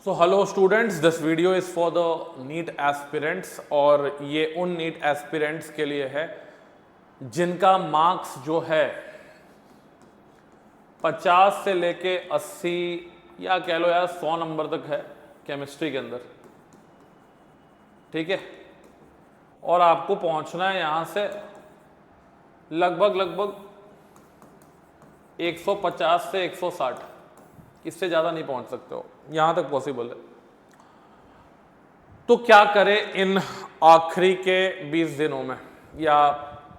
So hello students, this video is for the NEET aspirants और ये उन NEET aspirants के लिए है जिनका मार्क्स जो है 50 से लेके 80 या कह लो यार 100 नंबर तक है केमिस्ट्री के अंदर। ठीक है, और आपको पहुंचना है यहां से लगभग 150 से 160, इससे ज़्यादा नहीं पहुंच सकते हो, यहां तक पॉसिबल है। तो क्या करें इन आखिरी के 20 दिनों में या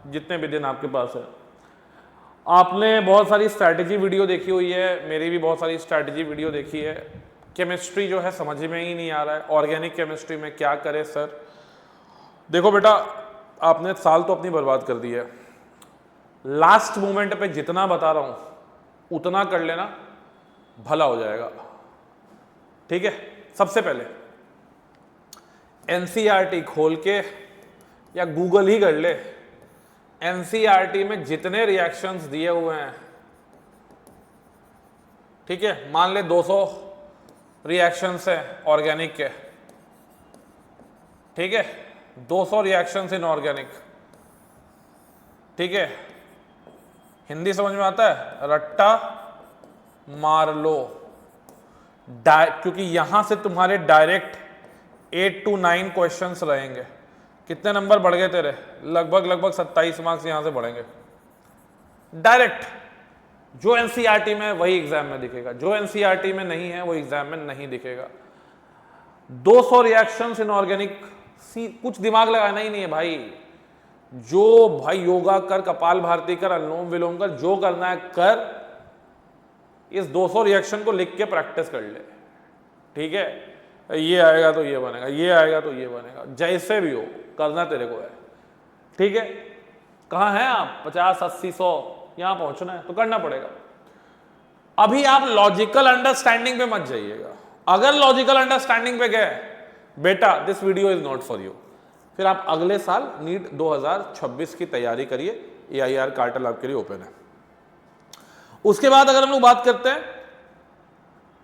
जितने भी दिन आपके पास है। आपने बहुत सारी स्ट्रैटेजी वीडियो देखी हुई है, मेरी भी बहुत सारी स्ट्रैटेजी वीडियो देखी है। केमिस्ट्री जो है समझ में ही नहीं आ रहा है, ऑर्गेनिक केमिस्ट्री में क्या करें सर। देखो बेटा, आपने साल तो अपनी बर्बाद कर दी है, लास्ट मोमेंट पे जितना बता रहा हूं उतना कर लेना, भला हो जाएगा। ठीक है, सबसे पहले एनसीईआरटी खोल के या गूगल ही कर ले, एनसीईआरटी में जितने रिएक्शंस दिए हुए हैं, ठीक है, मान ले 200 रिएक्शंस है ऑर्गेनिक के, ठीक है, 200 रिएक्शंस इन ऑर्गेनिक। ठीक है, हिंदी समझ में आता है, रट्टा मार लो, क्योंकि यहां से तुम्हारे डायरेक्ट 8 to 9 क्वेश्चंस रहेंगे। कितने नंबर बढ़ गए तेरे? लगभग 27 मार्क्स यहां से बढ़ेंगे डायरेक्ट। जो एनसीईआरटी में वही एग्जाम में दिखेगा, जो एनसीईआरटी में नहीं है वो एग्जाम में नहीं दिखेगा। 200 रिएक्शंस इन ऑर्गेनिक, कुछ दिमाग लगाना ही नहीं है भाई। जो भाई योगा कर, कपाल भारती कर, अनुलोम विलोम कर, जो करना है कर, इस 200 रिएक्शन को लिख के प्रैक्टिस कर ले। ठीक है, ये आएगा तो ये बनेगा, ये आएगा तो ये बनेगा, जैसे भी हो करना तेरे को है। ठीक है, कहाँ हैं आप? 50, 80, 100 यहां पहुंचना है तो करना पड़ेगा। अभी आप लॉजिकल अंडरस्टैंडिंग पे मत जाइएगा। अगर लॉजिकल अंडरस्टैंडिंग पे गए बेटा, this video is not for you. फिर आप अगले साल नीट 2026 की तैयारी करिए, AIR कार्टल आपके लिए ओपन है। उसके बाद अगर हम लोग बात करते हैं,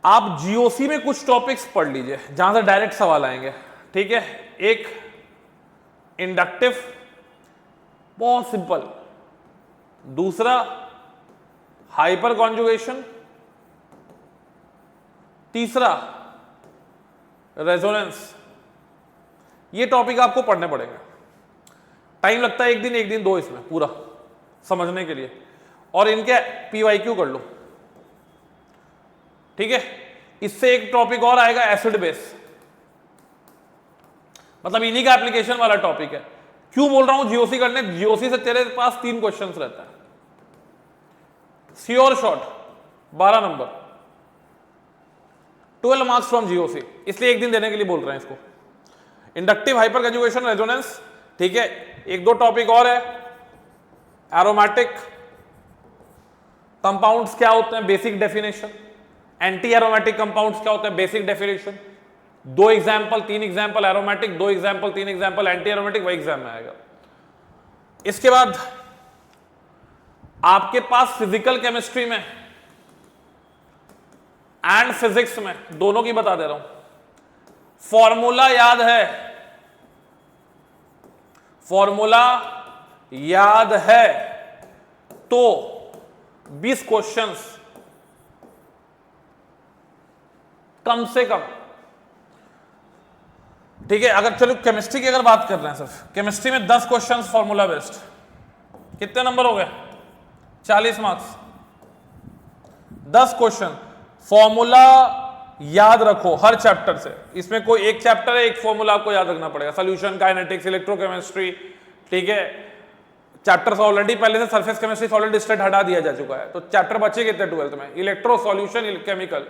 आप जीओसी में कुछ टॉपिक्स पढ़ लीजिए जहां से डायरेक्ट सवाल आएंगे। ठीक है, एक इंडक्टिव, बहुत सिंपल, दूसरा हाइपर कॉन्जुगेशन, तीसरा रेजोनेंस। ये टॉपिक आपको पढ़ने पड़ेंगे। टाइम लगता है एक दिन दो इसमें पूरा समझने के लिए, और इनके PYQ कर लो। ठीक है, इससे एक टॉपिक और आएगा एसिड बेस, मतलब इन्हीं का एप्लीकेशन वाला टॉपिक है। क्यों बोल रहा हूं जीओसी करने? जीओसी से तेरे पास 3 क्वेश्चंस रहता है, sure shot 12 number, 12 marks from GOC, इसलिए एक दिन देने के लिए बोल रहे हैं इसको। Inductive, hyper conjugation, resonance. ठीक है, एक दो टॉपिक और है, एरोमेटिक कंपाउंड्स क्या होते हैं, basic definition, anti aromatic compounds क्या होते हैं, basic definition. 2 example 3 example aromatic, 2 example 3 example anti aromatic, वही एग्जाम में आएगा। इसके बाद आपके पास फिजिकल केमिस्ट्री में एंड फिजिक्स में, दोनों की बता दे रहा हूं, फॉर्मूला याद है, फॉर्मूला याद है तो 20 क्वेश्चंस कम से कम। ठीक है, अगर चलो केमिस्ट्री की अगर बात कर रहे हैं, सिर्फ केमिस्ट्री में 10 क्वेश्चंस फॉर्मूला बेस्ड, कितने नंबर हो गए? 40 मार्क्स। 10 क्वेश्चन फॉर्मूला याद रखो हर चैप्टर से। इसमें कोई एक चैप्टर है, एक फॉर्मूला आपको याद रखना पड़ेगा, सॉल्यूशन, काइनेटिक्स, इलेक्ट्रोकेमिस्ट्री। ठीक है, चैप्टर ऑलरेडी पहले से सरफेस केमिस्ट्री, सॉलिड स्टेट हटा दिया जा चुका है, तो चैप्टर बचे कितने 12th में? Electro, solution, chemical.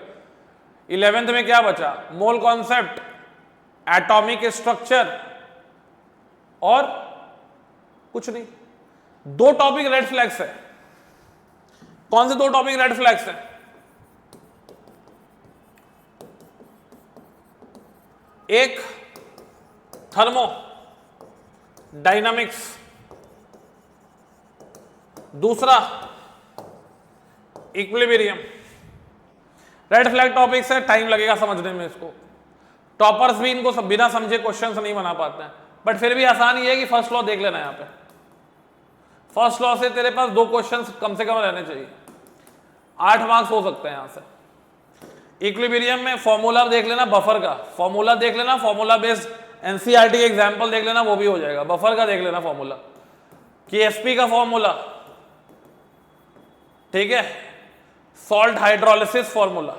11th में क्या बचा? मोल कॉन्सेप्ट, एटॉमिक स्ट्रक्चर, और कुछ नहीं। 2 टॉपिक रेड फ्लैग्स है। कौन से 2 टॉपिक रेड फ्लैग्स है? एक थर्मो डायनामिक्स, दूसरा इक्विलिब्रियम। रेड फ्लैग टॉपिक्स है, टाइम लगेगा समझने में इसको। टॉपर्स भी इनको सब बिना समझे क्वेश्चंस नहीं बना पाते हैं, बट फिर भी आसान ये है कि फर्स्ट लॉ देख लेना। यहाँ पे फर्स्ट लॉ से तेरे पास 2 क्वेश्चंस कम से कम रहने चाहिए, 8 मार्क्स हो सकते हैं यहाँ से। इक्विलिब्रियम में फॉर्मूला देख लेना, बफर का फॉर्मूला देख लेना, फॉर्मूला बेस्ड एनसीईआरटी के एग्जाम्पल देख लेना, वो भी हो जाएगा। बफर का देख लेना फॉर्मूला, केएसपी का फॉर्मूला, ठीक है, salt hydrolysis formula,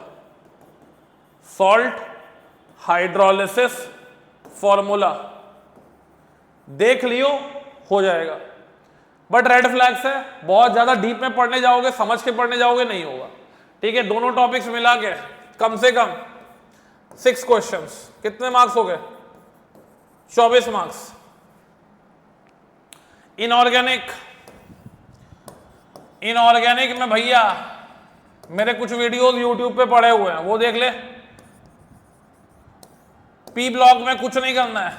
salt hydrolysis formula देख लियो, हो जाएगा। बट रेड फ्लैग्स है, बहुत ज्यादा डीप में पढ़ने जाओगे, समझ के पढ़ने जाओगे, नहीं होगा, ठीक है। दोनों टॉपिक्स मिला के कम से कम 6 क्वेश्चंस, कितने मार्क्स हो गए? 24 मार्क्स। इनऑर्गेनिक, इनऑर्गेनिक में भैया मेरे कुछ वीडियोस यूट्यूब पे पड़े हुए हैं, वो देख ले। पी ब्लॉक में कुछ नहीं करना है,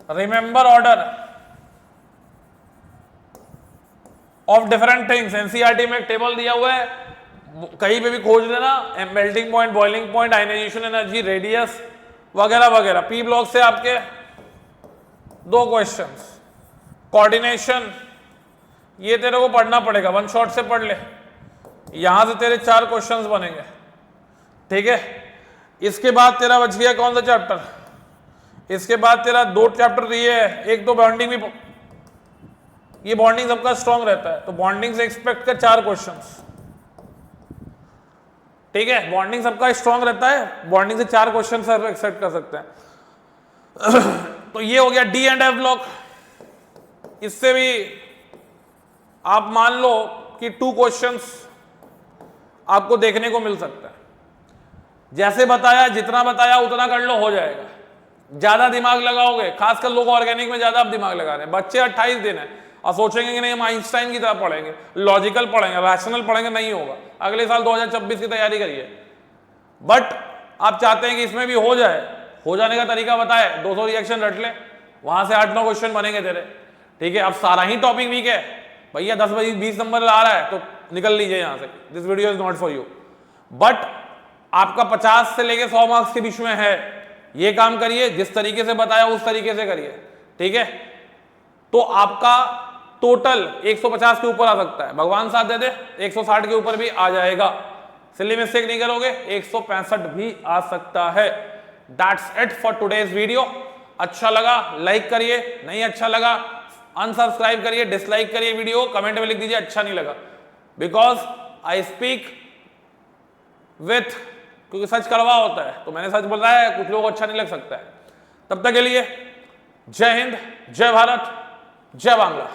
remember order of different things. NCERT में एक टेबल दिया हुआ है, कहीं पे भी खोज लेना, melting point, boiling point, ionization energy, radius वगैरह वगैरह। पी ब्लॉक से आपके 2 क्वेश्चंस। कोऑर्डिनेशन, ये तेरे को पढ़ना पड़ेगा, 1 शॉट से पढ़ ले, यहां से तेरे 4 क्वेश्चंस बनेंगे, ठीक है। इसके बाद तेरा बच गया कौन सा चैप्टर? इसके बाद तेरा 2 चैप्टर ये है, एक तो बॉन्डिंग भी, ये बॉन्डिंग सबका स्ट्रांग रहता है, तो बॉन्डिंग से एक्सपेक्ट कर 4 क्वेश्चंस, ठीक है। बॉन्डिंग सबका स्ट्रांग रहता है, बॉन्डिंग से 4 क्वेश्चन सर एक्सेप्ट कर सकते हैं। तो ये हो गया डी एंड एफ ब्लॉक। इससे भी आप मान लो कि 2 क्वेश्चंस आपको देखने को मिल सकता है। जैसे बताया, जितना बताया उतना कर लो, हो जाएगा। ज्यादा दिमाग लगाओगे, खासकर लोग ऑर्गेनिक में ज्यादा आप दिमाग लगा रहे हैं। बच्चे 28 दिन है और सोचेंगे कि नहीं हम आइंस्टाइन की तरह पढ़ेंगे, लॉजिकल पढ़ेंगे, रैशनल पढ़ेंगे, नहीं होगा। अगले साल 2026 की तैयारी करिए। बट आप चाहते हैं कि इसमें भी हो जाए, हो जाने का तरीका बताए, 200 रिएक्शन रट ले, वहां से 8-9 क्वेश्चन बनेंगे तेरे, ठीक है। अब सारा ही टॉपिक वीक है भैया, 10-20 नंबर आ रहा है तो निकल लीजिए यहां से, this video is not for you. But आपका 50 से लेके 100 मार्क्स के बीच में है, ये काम करिए, जिस तरीके से बताया उस तरीके से करिए, ठीक है। तो आपका टोटल 150 के ऊपर आ सकता है, भगवान साथ दे दे 160 के ऊपर भी आ जाएगा। सिली मिस्टेक नहीं करोगे 165 भी आ सकता है। That's it for today's video. अच्छा लगा लाइक करिए, नहीं अच्छा लगा अनसब्सक्राइब करिए, डिसलाइक करिए वीडियो, कमेंट में लिख दीजिए अच्छा नहीं लगा, बिकॉज आई स्पीक विथ, क्योंकि सच कड़वा होता है, तो मैंने सच बोला है, कुछ लोगों को अच्छा नहीं लग सकता है। तब तक के लिए जय हिंद, जय भारत, जय बांग्ला।